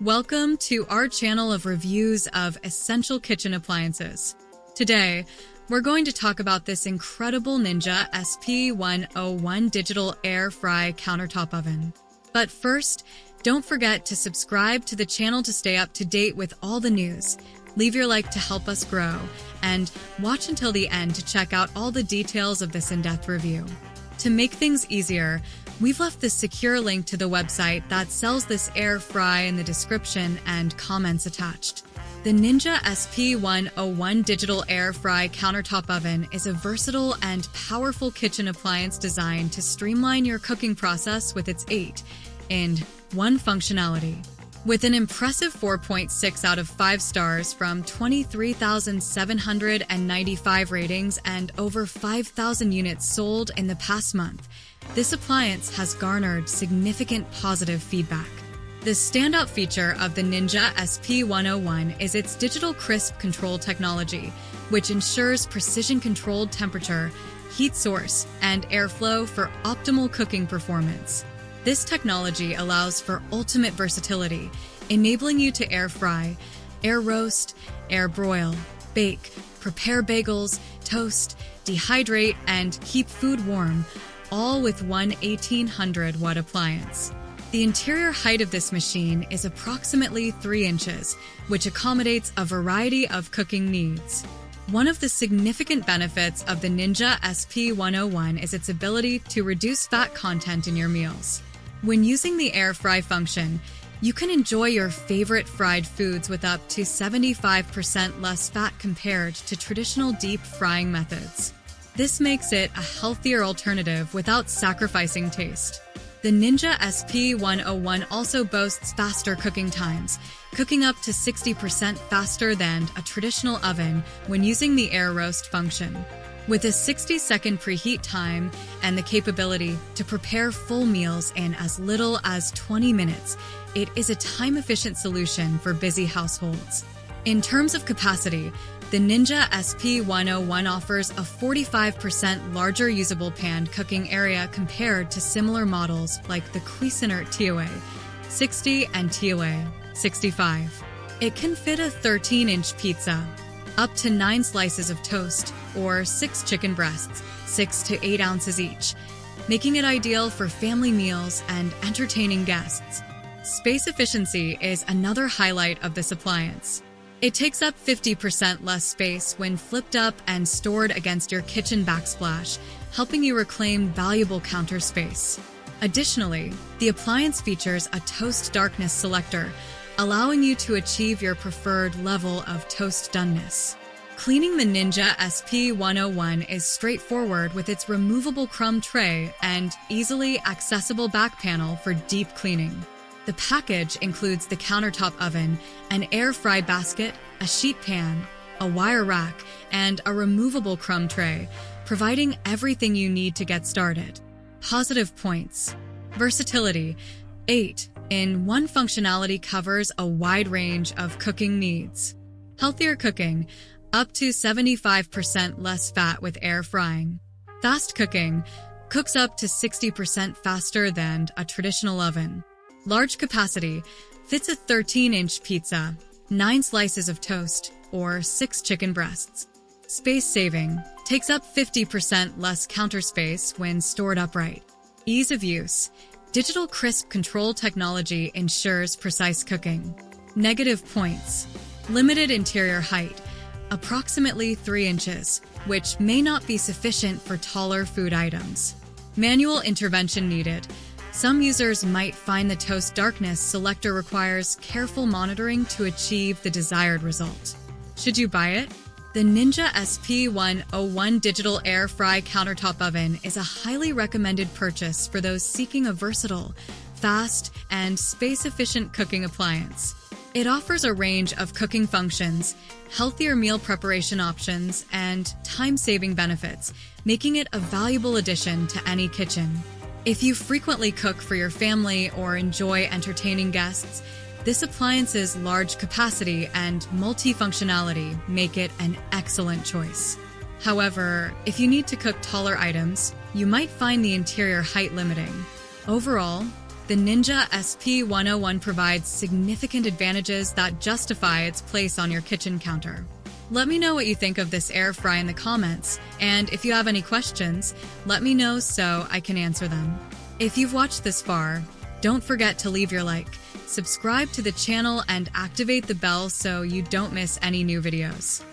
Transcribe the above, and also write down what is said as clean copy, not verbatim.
Welcome to our channel of reviews of essential kitchen appliances. Today, we're going to talk about this incredible Ninja SP101 digital air fry countertop oven. But first, don't forget to subscribe to the channel to stay up to date with all the news. Leave your like to help us grow, and watch until the end to check out all the details of this in-depth review. To make things easier, we've left the secure link to the website that sells this air fry in the description and comments attached. The Ninja SP101 digital air fry countertop oven is a versatile and powerful kitchen appliance designed to streamline your cooking process with its 8-in-1 functionality. With an impressive 4.6 out of 5 stars from 23,795 ratings and over 5,000 units sold in the past month, this appliance has garnered significant positive feedback. The standout feature of the Ninja SP101 is its digital crisp control technology, which ensures precision-controlled temperature, heat source, and airflow for optimal cooking performance. This technology allows for ultimate versatility, enabling you to air fry, air roast, air broil, bake, prepare bagels, toast, dehydrate, and keep food warm, all with one 1800-watt appliance. The interior height of this machine is approximately 3 inches, which accommodates a variety of cooking needs. One of the significant benefits of the Ninja SP101 is its ability to reduce fat content in your meals. When using the air fry function, you can enjoy your favorite fried foods with up to 75% less fat compared to traditional deep frying methods. This makes it a healthier alternative without sacrificing taste. The Ninja SP101 also boasts faster cooking times, cooking up to 60% faster than a traditional oven when using the air roast function. With a 60-second preheat time and the capability to prepare full meals in as little as 20 minutes, it is a time-efficient solution for busy households. In terms of capacity, the Ninja SP101 offers a 45% larger usable pan cooking area compared to similar models like the Cuisinart TOA 60 and TOA 65. It can fit a 13-inch pizza, up to 9 slices of toast, or 6 chicken breasts, 6 to 8 ounces each, making it ideal for family meals and entertaining guests. Space efficiency is another highlight of this appliance. It takes up 50% less space when flipped up and stored against your kitchen backsplash, helping you reclaim valuable counter space. Additionally, the appliance features a toast darkness selector, allowing you to achieve your preferred level of toast doneness. Cleaning the Ninja SP101 is straightforward with its removable crumb tray and easily accessible back panel for deep cleaning. The package includes the countertop oven, an air fry basket, a sheet pan, a wire rack, and a removable crumb tray, providing everything you need to get started. Positive points. Versatility. 8-in-1 functionality covers a wide range of cooking needs. Healthier cooking. Up to 75% less fat with air frying. Fast cooking. Cooks up to 60% faster than a traditional oven. Large capacity. Fits a 13-inch pizza, 9 slices of toast, or 6 chicken breasts. Space saving. Takes up 50% less counter space when stored upright. Ease of use. Digital crisp control technology ensures precise cooking. Negative points. Limited interior height. Approximately 3 inches, which may not be sufficient for taller food items. Manual intervention needed. Some users might find the toast darkness selector requires careful monitoring to achieve the desired result. Should you buy it? The Ninja SP101 digital air fry countertop oven is a highly recommended purchase for those seeking a versatile, fast, and space-efficient cooking appliance. It offers a range of cooking functions, healthier meal preparation options, and time-saving benefits, making it a valuable addition to any kitchen. If you frequently cook for your family or enjoy entertaining guests, this appliance's large capacity and multifunctionality make it an excellent choice. However, if you need to cook taller items, you might find the interior height limiting. Overall, The Ninja SP101 provides significant advantages that justify its place on your kitchen counter. Let me know what you think of this air fry in the comments, and if you have any questions, let me know so I can answer them. If you've watched this far, don't forget to leave your like, subscribe to the channel, and activate the bell so you don't miss any new videos.